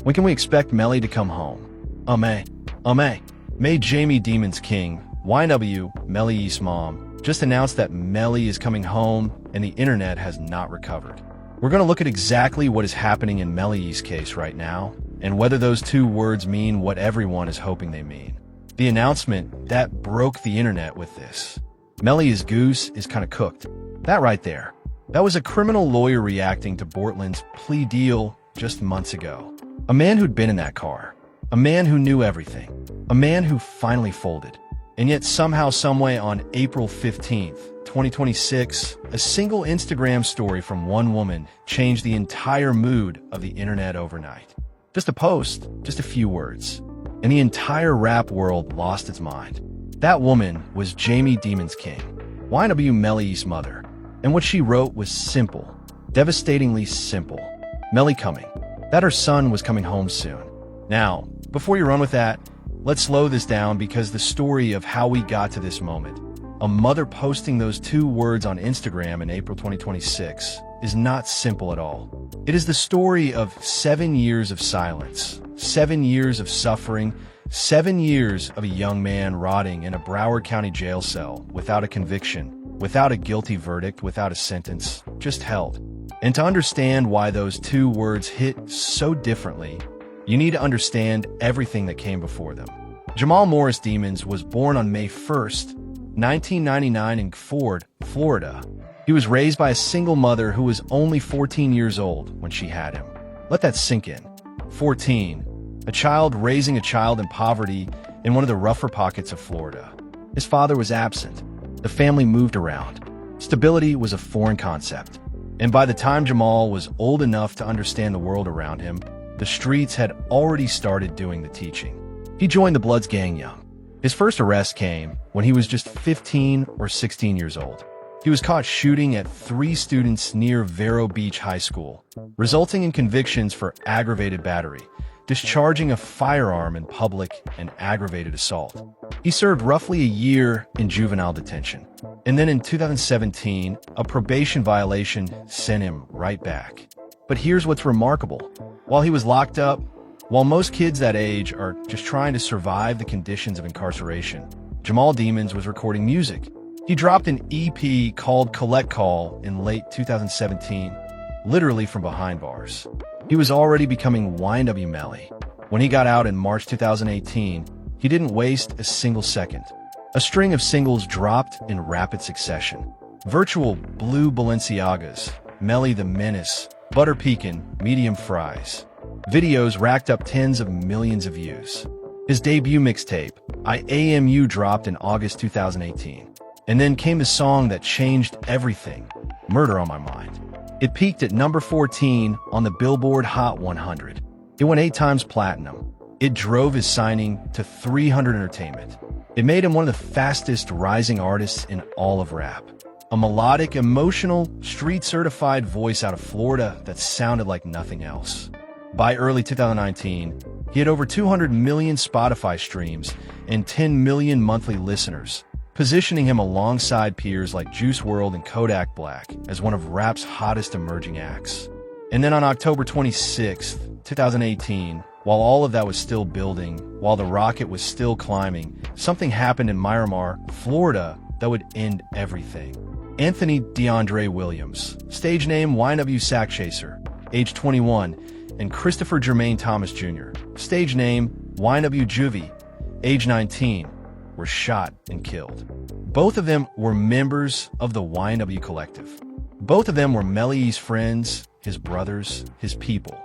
When can we expect Melly to come home? May. May Jamie Demon's King, YNW, Melly's mom, just announced that Melly is coming home and the internet has not recovered. We're going to look at exactly what is happening in Melly's case right now and whether those two words mean what everyone is hoping they mean. The announcement that broke the internet with this. Melly's goose is kind of cooked. That right there. That was a criminal lawyer reacting to Bortland's plea deal just months ago. A man who'd been in that car. A man who knew everything. A man who finally folded. And yet somehow, someway on April 15th, 2026, a single Instagram story from one woman changed the entire mood of the internet overnight. Just a post, just a few words, and the entire rap world lost its mind. That woman was Jamie Demon's King, YNW Melly's mother, and what she wrote was simple, devastatingly simple. Melly coming. That her son was coming home soon. Now, before you run with that, let's slow this down because the story of how we got to this moment, a mother posting those two words on Instagram in April 2026, is not simple at all. It is the story of 7 years of silence, 7 years of suffering, 7 years of a young man rotting in a Broward County jail cell without a conviction, without a guilty verdict, without a sentence, just held. And to understand why those two words hit so differently, you need to understand everything that came before them. Jamal Morris Demons was born on May 1st, 1999 in Ford, Florida. He was raised by a single mother who was only 14 years old when she had him. Let that sink in. 14. A child raising a child in poverty in one of the rougher pockets of Florida. His father was absent. The family moved around. Stability was a foreign concept. And by the time Jamal was old enough to understand the world around him, the streets had already started doing the teaching. He joined the Bloods gang young. His first arrest came when he was just 15 or 16 years old. He was caught shooting at 3 students near Vero Beach High School, resulting in convictions for aggravated battery, discharging a firearm in public, and aggravated assault. He served roughly a year in juvenile detention. And then in 2017, a probation violation sent him right back. But here's what's remarkable. While he was locked up, while most kids that age are just trying to survive the conditions of incarceration, Jamal Demons was recording music. He dropped an EP called Collect Call in late 2017, literally from behind bars. He was already becoming YNW Melly. When he got out in March 2018, he didn't waste a single second. A string of singles dropped in rapid succession. Virtual Blue Balenciagas, Melly the Menace, Butter Pecan, Medium Fries. Videos racked up tens of millions of views. His debut mixtape, YNW, dropped in August 2018. And then came the song that changed everything, Murder on My Mind. It peaked at number 14 on the Billboard Hot 100. It went 8 times platinum. It drove his signing to 300 Entertainment. It made him one of the fastest rising artists in all of rap. A melodic, emotional, street-certified voice out of Florida that sounded like nothing else. By early 2019, he had over 200 million Spotify streams and 10 million monthly listeners, positioning him alongside peers like Juice WRLD and Kodak Black as one of rap's hottest emerging acts. And then on October 26, 2018, while all of that was still building, while the rocket was still climbing, something happened in Miramar, Florida, that would end everything. Anthony DeAndre Williams, stage name YNW Sack Chaser, age 21, and Christopher Jermaine Thomas Jr., stage name YNW Juvie, age 19, were shot and killed. Both of them were members of the YNW collective. Both of them were Melly's friends, his brothers, his people.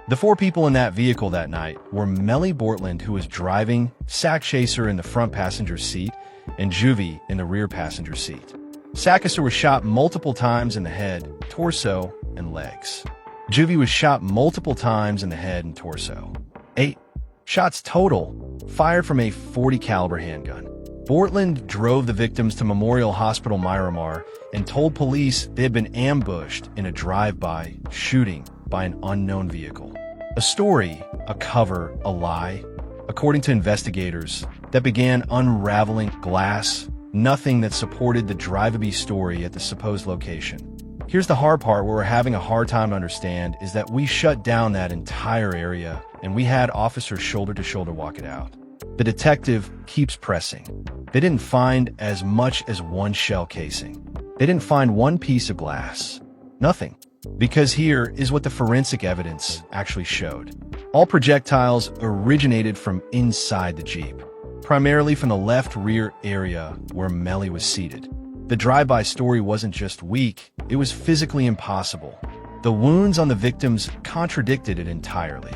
The 4 people in that vehicle that night were Melly Bortland, who was driving, Sack Chaser in the front passenger seat, and Juvie in the rear passenger seat. Sackisser was shot multiple times in the head, torso, and legs. Juvie was shot multiple times in the head and torso. 8 shots total, fired from a .40 caliber handgun. Bortland drove the victims to Memorial Hospital Miramar and told police they had been ambushed in a drive-by shooting by an unknown vehicle. A story, a cover, a lie, according to investigators, that began unraveling glass, nothing that supported the drive-by story at the supposed location. Here's the hard part where we're having a hard time to understand is that we shut down that entire area and we had officers shoulder to shoulder walk it out. The detective keeps pressing. They didn't find as much as one shell casing. They didn't find one piece of glass. Nothing. Because here is what the forensic evidence actually showed. All projectiles originated from inside the Jeep, primarily from the left rear area where Melly was seated. The drive-by story wasn't just weak, it was physically impossible. The wounds on the victims contradicted it entirely.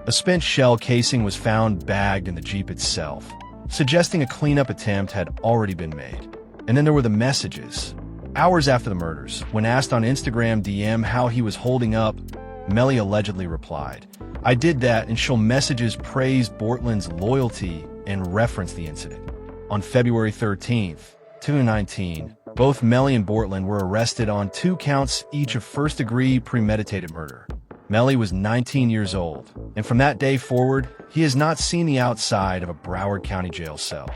A spent shell casing was found bagged in the Jeep itself, suggesting a cleanup attempt had already been made. And then there were the messages. Hours after the murders, when asked on Instagram DM how he was holding up, Melly allegedly replied, "I did that," and she'll messages praised Bortland's loyalty and referenced the incident. On February 13th, 2019, both Melly and Bortland were arrested on 2 counts each of first-degree premeditated murder. Melly was 19 years old, and from that day forward, he has not seen the outside of a Broward County jail cell.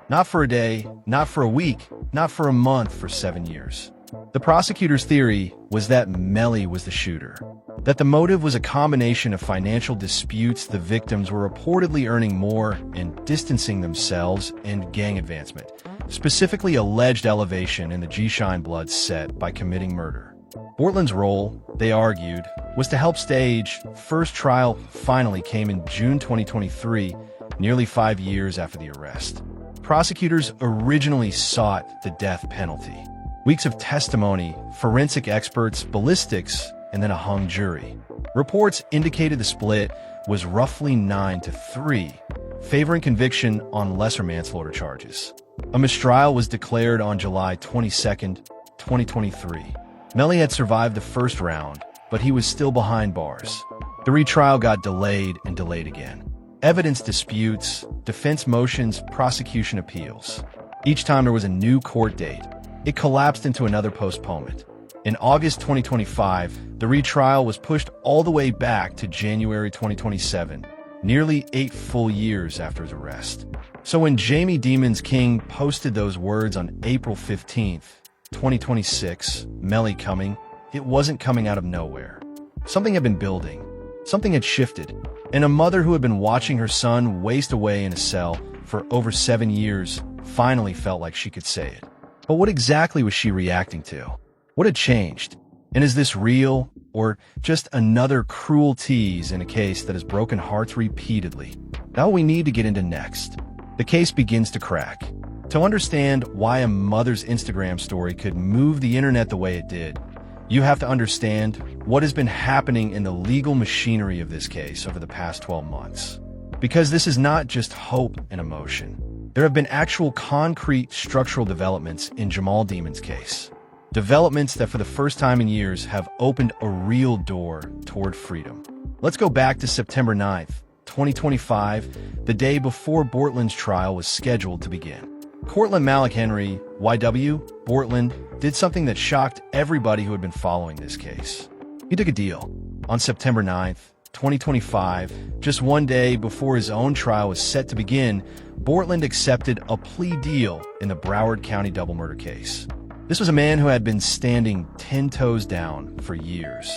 Not for a day, not for a week, not for a month, for 7 years. The prosecutor's theory was that Melly was the shooter, that the motive was a combination of financial disputes, the victims were reportedly earning more and distancing themselves, and gang advancement, specifically alleged elevation in the G-Shine blood set by committing murder. Bortland's role, they argued, was to help stage. First trial finally came in June 2023, nearly 5 years after the arrest. Prosecutors originally sought the death penalty. Weeks of testimony, forensic experts, ballistics, and then a hung jury. Reports indicated the split was roughly 9-3, favoring conviction on lesser manslaughter charges. A mistrial was declared on July 22, 2023. Melly had survived the first round, but he was still behind bars. The retrial got delayed and delayed again. Evidence disputes, defense motions, prosecution appeals. Each time there was a new court date, it collapsed into another postponement. In August 2025, the retrial was pushed all the way back to January 2027, nearly 8 full years after his arrest. So when Jamie Demons King posted those words on April 15th, 2026, Melly coming, it wasn't coming out of nowhere. Something had been building. Something had shifted. And a mother who had been watching her son waste away in a cell for over 7 years finally felt like she could say it. But what exactly was she reacting to? What had changed? And is this real, or just another cruel tease in a case that has broken hearts repeatedly? Now we need to get into next. The case begins to crack. To understand why a mother's Instagram story could move the internet the way it did, you have to understand what has been happening in the legal machinery of this case over the past 12 months. Because this is not just hope and emotion. There have been actual concrete structural developments in Jamal Demon's case. Developments that for the first time in years have opened a real door toward freedom. Let's go back to September 9th, 2025, the day before Bortland's trial was scheduled to begin. Cortland Malik Henry, YW, Bortland, did something that shocked everybody who had been following this case. He took a deal. On September 9th, 2025, just one day before his own trial was set to begin, Bortland accepted a plea deal in the Broward County double murder case. This was a man who had been standing 10 toes down for years.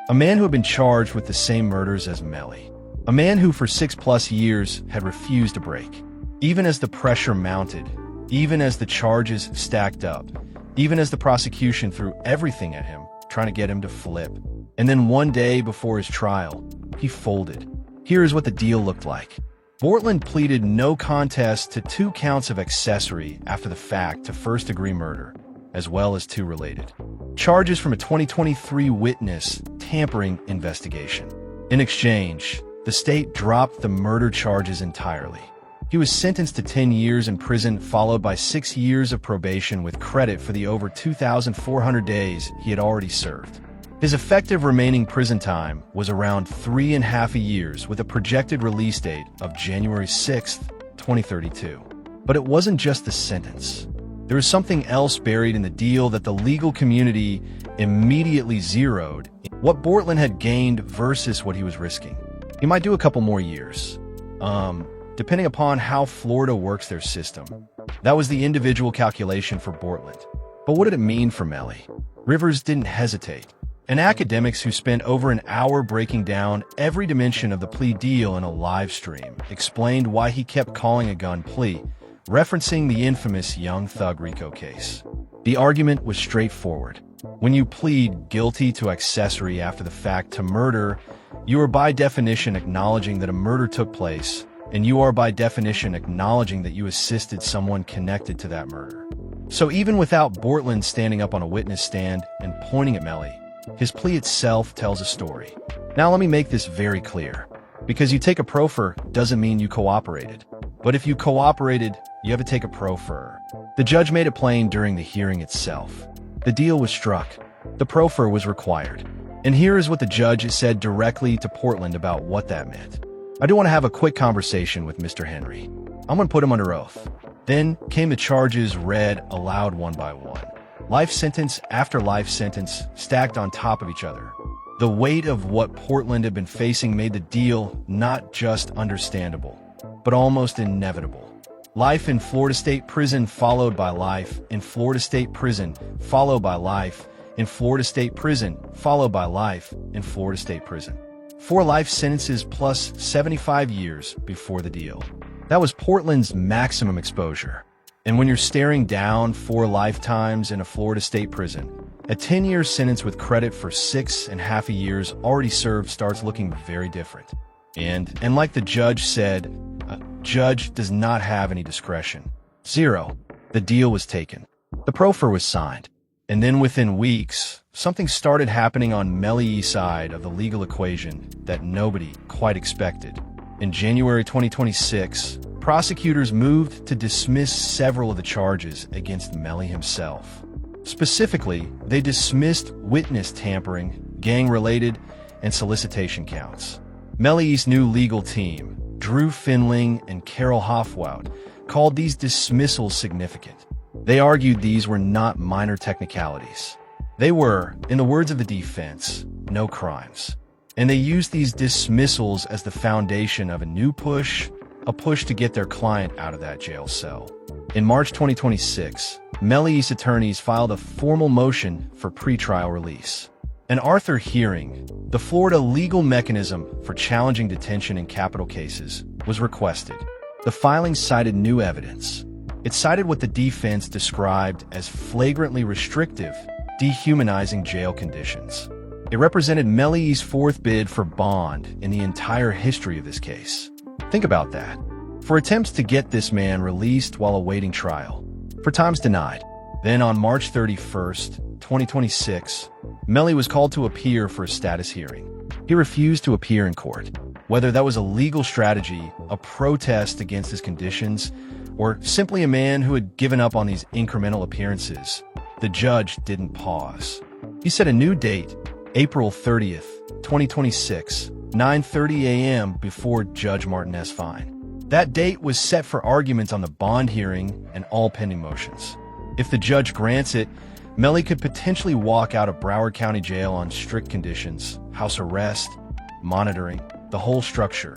A man who had been charged with the same murders as Melly. A man who for 6+ years had refused to break. Even as the pressure mounted, even as the charges stacked up, even as the prosecution threw everything at him, trying to get him to flip. And then one day before his trial, he folded. Here's what the deal looked like. Bortland pleaded no contest to 2 counts of accessory after the fact to first-degree murder, as well as 2 related charges from a 2023 witness tampering investigation. In exchange, the state dropped the murder charges entirely. He was sentenced to 10 years in prison, followed by 6 years of probation with credit for the over 2,400 days he had already served. His effective remaining prison time was around 3.5 years, with a projected release date of January 6, 2032. But it wasn't just the sentence. There was something else buried in the deal that the legal community immediately zeroed: what Bortland had gained versus what he was risking. He might do a couple more years. Depending upon how Florida works their system. That was the individual calculation for Bortland. But what did it mean for Melly? Rivers didn't hesitate. and academics who spent over an hour breaking down every dimension of the plea deal in a live stream explained why he kept calling a gun plea, referencing the infamous Young Thug RICO case. The argument was straightforward. When you plead guilty to accessory after the fact to murder, you are by definition acknowledging that a murder took place, and you are by definition acknowledging that you assisted someone connected to that murder. So even without Bortland standing up on a witness stand and pointing at Melly, his plea itself tells a story. Now let me make this very clear. Because you take a proffer doesn't mean you cooperated. But if you cooperated, you have to take a proffer. The judge made it plain during the hearing itself. The deal was struck. The proffer was required. And here is what the judge said directly to Portland about what that meant. I do want to have a quick conversation with Mr. Henry. I'm going to put him under oath. Then came the charges read aloud one by one. Life sentence after life sentence stacked on top of each other. The weight of what Portland had been facing made the deal not just understandable, but almost inevitable. Life in Florida State Prison followed by life in Florida State Prison followed by life in Florida State Prison followed by life in Florida State Prison. 4 life sentences plus 75 years before the deal. That was Portland's maximum exposure. And when you're staring down 4 lifetimes in a Florida State prison, a 10-year sentence with credit for 6.5 years already served starts looking very different. And like the judge said, a judge does not have any discretion. 0. The deal was taken. The proffer was signed. And then within weeks, something started happening on Melly's side of the legal equation that nobody quite expected. In January 2026, prosecutors moved to dismiss several of the charges against Melly himself. Specifically, they dismissed witness tampering, gang-related, and solicitation counts. Melly's new legal team, Drew Finling and Carol Hofwout, called these dismissals significant. They argued these were not minor technicalities. They were, in the words of the defense, no crimes. And they used these dismissals as the foundation of a new push, a push to get their client out of that jail cell. In March 2026, Melly's attorneys filed a formal motion for pretrial release. An Arthur hearing, the Florida legal mechanism for challenging detention in capital cases, was requested. The filing cited new evidence. It cited what the defense described as flagrantly restrictive, dehumanizing jail conditions. It represented Melly's 4th bid for bond in the entire history of this case. Think about that. For attempts to get this man released while awaiting trial. For times denied. Then on March 31st, 2026, Melly was called to appear for a status hearing. He refused to appear in court. Whether that was a legal strategy, a protest against his conditions, or simply a man who had given up on these incremental appearances, the judge didn't pause. He set a new date, April 30th, 2026, 9:30 a.m. before Judge Martinez Fine. That date was set for arguments on the bond hearing and all pending motions. If the judge grants it, Melly could potentially walk out of Broward County Jail on strict conditions, house arrest, monitoring, the whole structure.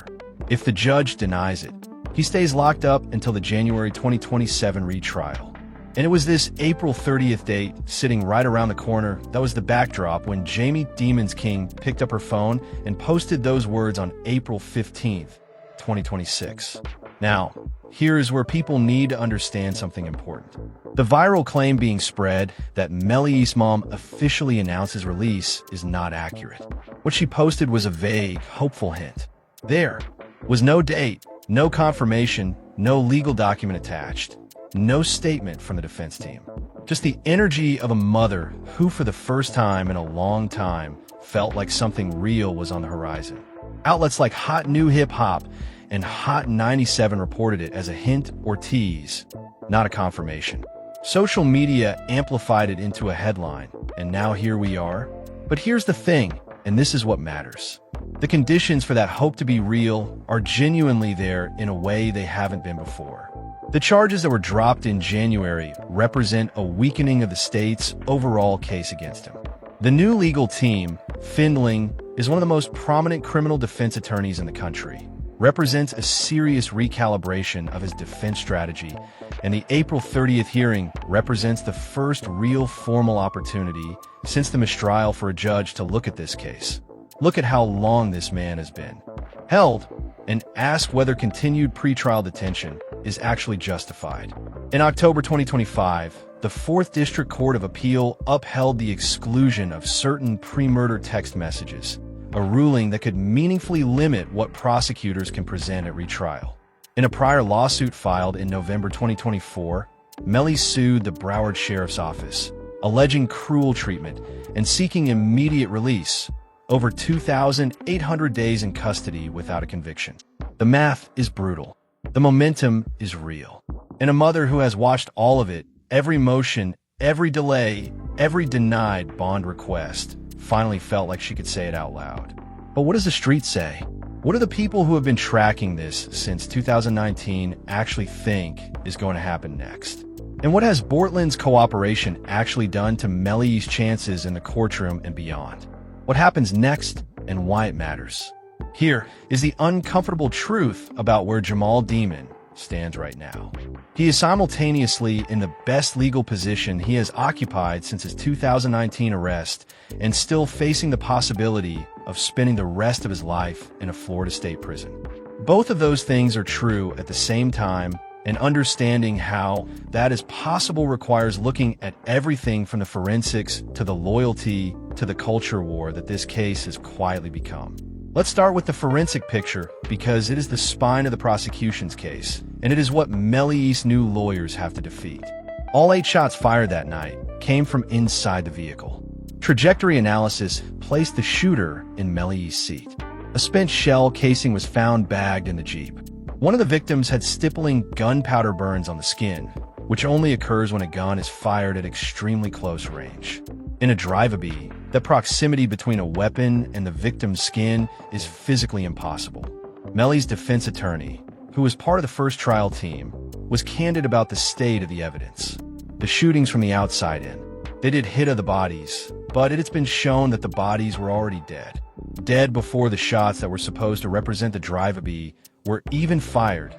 If the judge denies it, he stays locked up until the January 2027 retrial. And it was this April 30th date, sitting right around the corner, that was the backdrop when Jamie Demons King picked up her phone and posted those words on April 15th, 2026. Now, here is where people need to understand something important. The viral claim being spread that Melly's mom officially announced his release is not accurate. What she posted was a vague, hopeful hint. There was no date, no confirmation, no legal document attached. No statement from the defense team. Just the energy of a mother who, for the first time in a long time, felt like something real was on the horizon. Outlets like Hot New Hip Hop and Hot 97 reported it as a hint or tease, not a confirmation. Social media amplified it into a headline, and now here we are. But here's the thing, and this is what matters. The conditions for that hope to be real are genuinely there in a way they haven't been before. The charges that were dropped in January represent a weakening of the state's overall case against him. The new legal team, Finling, is one of the most prominent criminal defense attorneys in the country. represents a serious recalibration of his defense strategy, and the April 30th hearing represents the first real formal opportunity since the mistrial for a judge to look at this case. Look at how long this man has been held, and ask whether continued pretrial detention is actually justified. In October 2025, the 4th District Court of Appeal upheld the exclusion of certain pre-murder text messages, a ruling that could meaningfully limit what prosecutors can present at retrial. In a prior lawsuit filed in November 2024, Melly sued the Broward Sheriff's Office, alleging cruel treatment and seeking immediate release, over 2,800 days in custody without a conviction. The math is brutal. The momentum is real. And a mother who has watched all of it, every motion, every delay, every denied bond request, finally felt like she could say it out loud. But what does the street say? What do the people who have been tracking this since 2019 actually think is going to happen next? And what has Bortland's cooperation actually done to Melly's chances in the courtroom and beyond? What happens next and why it matters? Here is the uncomfortable truth about where Jamal Demon stands right now. He is simultaneously in the best legal position he has occupied since his 2019 arrest and still facing the possibility of spending the rest of his life in a Florida state prison. Both of those things are true at the same time, and understanding how that is possible requires looking at everything from the forensics to the loyalty to the culture war that this case has quietly become. Let's start with the forensic picture because it is the spine of the prosecution's case, and it is what Melly's new lawyers have to defeat. All 8 shots fired that night came from inside the vehicle. Trajectory analysis placed the shooter in Melly's seat. A spent shell casing was found bagged in the Jeep. One of the victims had stippling gunpowder burns on the skin, which only occurs when a gun is fired at extremely close range. In a drive-by, the proximity between a weapon and the victim's skin is physically impossible. Melly's defense attorney, who was part of the first trial team, was candid about the state of the evidence. The shootings from the outside in. They did hit of the bodies, but it has been shown that the bodies were already dead. Dead before the shots that were supposed to represent the drive-by were even fired,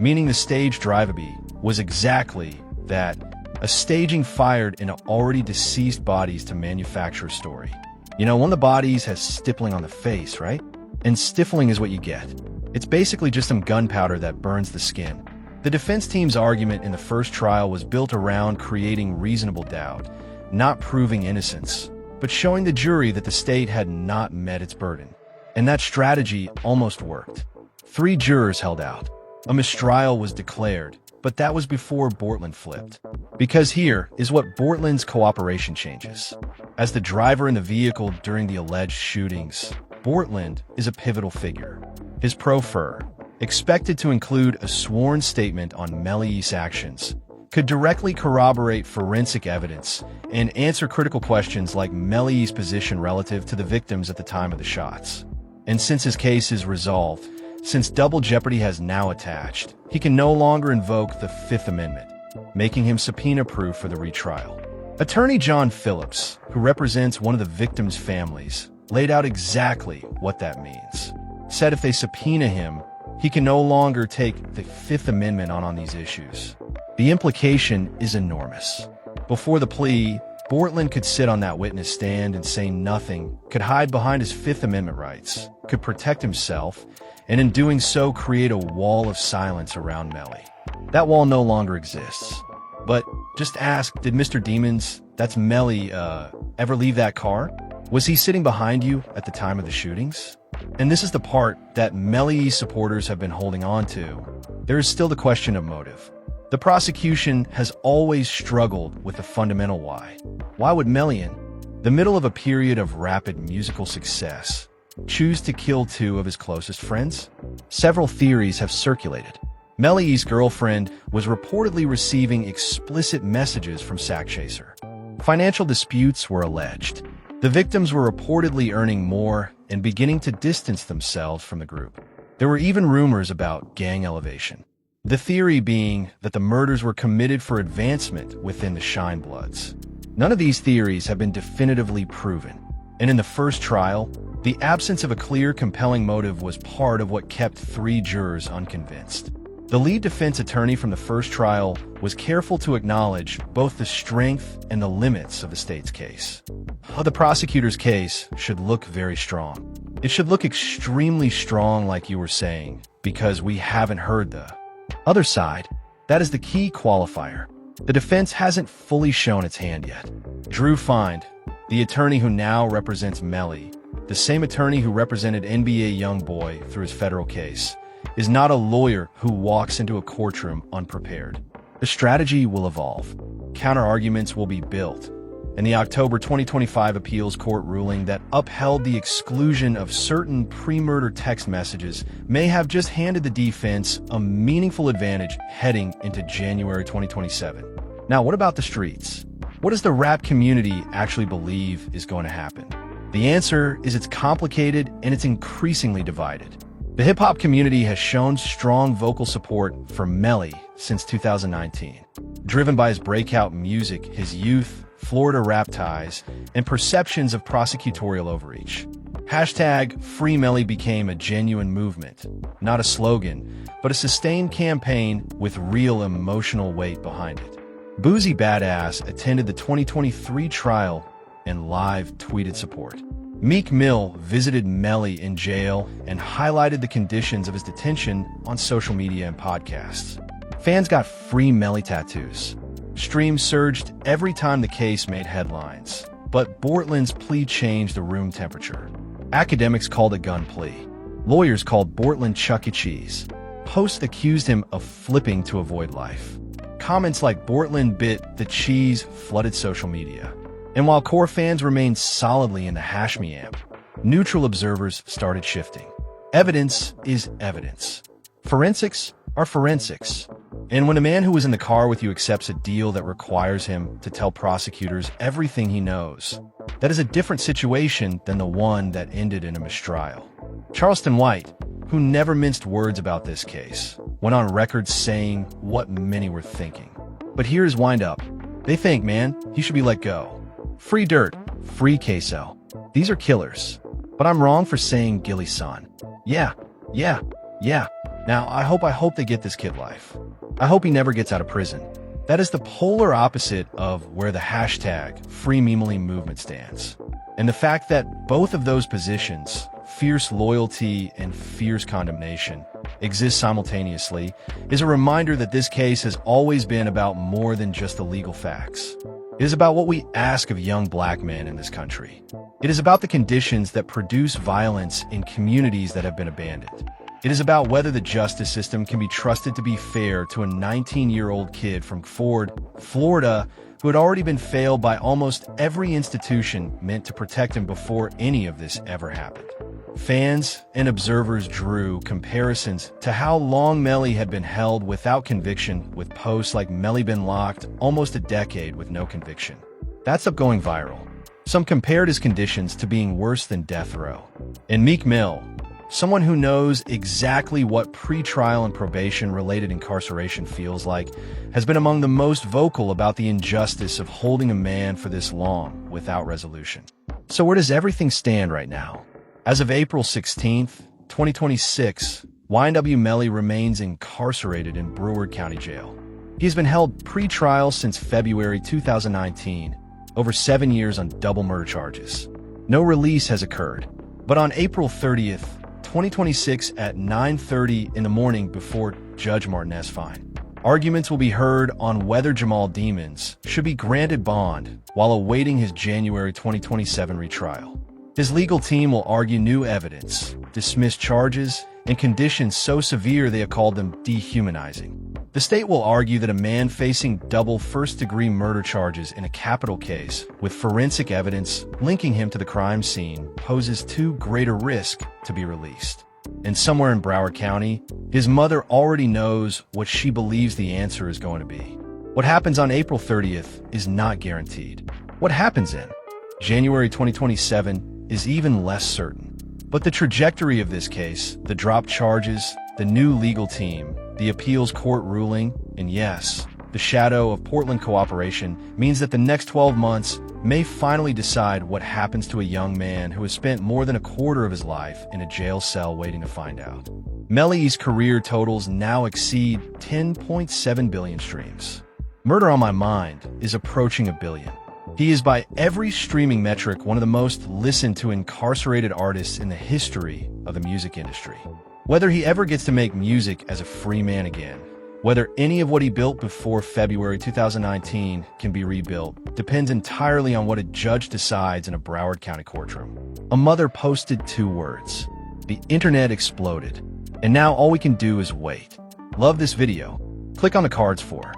meaning the staged drive-by was exactly that, a staging fired in already deceased bodies to manufacture a story. You know, one of the bodies has stippling on the face, right? And stiffling is what you get. It's basically just some gunpowder that burns the skin. The defense team's argument in the first trial was built around creating reasonable doubt, not proving innocence, but showing the jury that the state had not met its burden. And that strategy almost worked. 3 jurors held out. A mistrial was declared, but that was before Bortland flipped. Because here is what Bortland's cooperation changes. As the driver in the vehicle during the alleged shootings, Bortland is a pivotal figure. His proffer, expected to include a sworn statement on Melly's actions, could directly corroborate forensic evidence and answer critical questions like Melly's position relative to the victims at the time of the shots. And since his case is resolved, since double jeopardy has now attached, he can no longer invoke the Fifth Amendment, making him subpoena-proof for the retrial. Attorney John Phillips, who represents one of the victims' families, laid out exactly what that means. Said if they subpoena him, he can no longer take the Fifth Amendment on these issues. The implication is enormous. Before the plea, Bortland could sit on that witness stand and say nothing, could hide behind his Fifth Amendment rights, could protect himself, and in doing so create a wall of silence around Melly. That wall no longer exists. But just ask, did Mr. Demons, that's Melly, ever leave that car? Was he sitting behind you at the time of the shootings? And this is the part that Melly's supporters have been holding on to. There is still the question of motive. The prosecution has always struggled with the fundamental why. Why would Melly, in the middle of a period of rapid musical success, choose to kill 2 of his closest friends? Several theories have circulated. Melly's girlfriend was reportedly receiving explicit messages from Sack Chaser. Financial disputes were alleged. The victims were reportedly earning more and beginning to distance themselves from the group. There were even rumors about gang elevation. The theory being that the murders were committed for advancement within the Shine Bloods. None of these theories have been definitively proven. And in the first trial, the absence of a clear, compelling motive was part of what kept 3 jurors unconvinced. The lead defense attorney from the first trial was careful to acknowledge both the strength and the limits of the state's case. The prosecutor's case should look very strong. It should look extremely strong, like you were saying, because we haven't heard the other side. That is the key qualifier. The defense hasn't fully shown its hand yet. Drew Find, the attorney who now represents Melly, the same attorney who represented NBA YoungBoy through his federal case, is not a lawyer who walks into a courtroom unprepared. The strategy will evolve. Counter-arguments will be built. And the October 2025 appeals court ruling that upheld the exclusion of certain pre-murder text messages may have just handed the defense a meaningful advantage heading into January 2027. Now, what about the streets? What does the rap community actually believe is going to happen? The answer is it's complicated and it's increasingly divided. The hip-hop community has shown strong vocal support for Melly since 2019, driven by his breakout music, his youth, Florida rap ties, and perceptions of prosecutorial overreach. Hashtag Free Melly became a genuine movement, not a slogan, but a sustained campaign with real emotional weight behind it. Boozy Badass attended the 2023 trial and live tweeted support. Meek Mill visited Melly in jail and highlighted the conditions of his detention on social media and podcasts. Fans got free Melly tattoos. Streams surged every time the case made headlines, but Bortland's plea changed the room temperature. Academics called it gun plea. Lawyers called Bortland Chuck E. Cheese. Posts accused him of flipping to avoid life. Comments like Bortland bit the cheese flooded social media. And while core fans remained solidly in the hash me amp, neutral observers started shifting. Evidence is evidence. Forensics are forensics. And when a man who was in the car with you accepts a deal that requires him to tell prosecutors everything he knows, that is a different situation than the one that ended in a mistrial. Charleston White, who never minced words about this case, went on record saying what many were thinking. But here's wind up. They think, man, he should be let go. Free Dirt, free Queso. These are killers. But I'm wrong for saying Gilly's son. Yeah. Now, I hope they get this kid life. I hope he never gets out of prison. That is the polar opposite of where the hashtag Free Memely movement stands. And the fact that both of those positions, fierce loyalty and fierce condemnation, exist simultaneously, is a reminder that this case has always been about more than just the legal facts. It is about what we ask of young black men in this country. It is about the conditions that produce violence in communities that have been abandoned. It is about whether the justice system can be trusted to be fair to a 19-year-old kid from Ford, Florida, who had already been failed by almost every institution meant to protect him before any of this ever happened. Fans and observers drew comparisons to how long Melly had been held without conviction, with posts like Melly been locked almost a decade with no conviction. That's up going viral. Some compared his conditions to being worse than death row. And Meek Mill, someone who knows exactly what pre-trial and probation-related incarceration feels like, has been among the most vocal about the injustice of holding a man for this long without resolution. So where does everything stand right now? As of April 16th, 2026, YNW Melly remains incarcerated in Broward County Jail. He has been held pre-trial since February 2019, over 7 years on double murder charges. No release has occurred, but on April 30th, 2026 at 9:30 in the morning before Judge Martinez Fine, arguments will be heard on whether Jamal Demons should be granted bond while awaiting his January 2027 retrial. His legal team will argue new evidence, dismiss charges, and conditions so severe they have called them dehumanizing. The state will argue that a man facing double first-degree murder charges in a capital case with forensic evidence linking him to the crime scene poses too great a risk to be released. And somewhere in Broward County, his mother already knows what she believes the answer is going to be. What happens on April 30th is not guaranteed. What happens in January 2027 is even less certain. But the trajectory of this case, the dropped charges, the new legal team, the appeals court ruling, and yes, the shadow of Portland cooperation means that the next 12 months may finally decide what happens to a young man who has spent more than a quarter of his life in a jail cell waiting to find out. Melly's career totals now exceed 10.7 billion streams. Murder on My Mind is approaching a billion. He is by every streaming metric one of the most listened to incarcerated artists in the history of the music industry. Whether he ever gets to make music as a free man again, whether any of what he built before February 2019 can be rebuilt, depends entirely on what a judge decides in a Broward County courtroom. A mother posted 2 words. The internet exploded, and now all we can do is wait. Love this video? Click on the cards for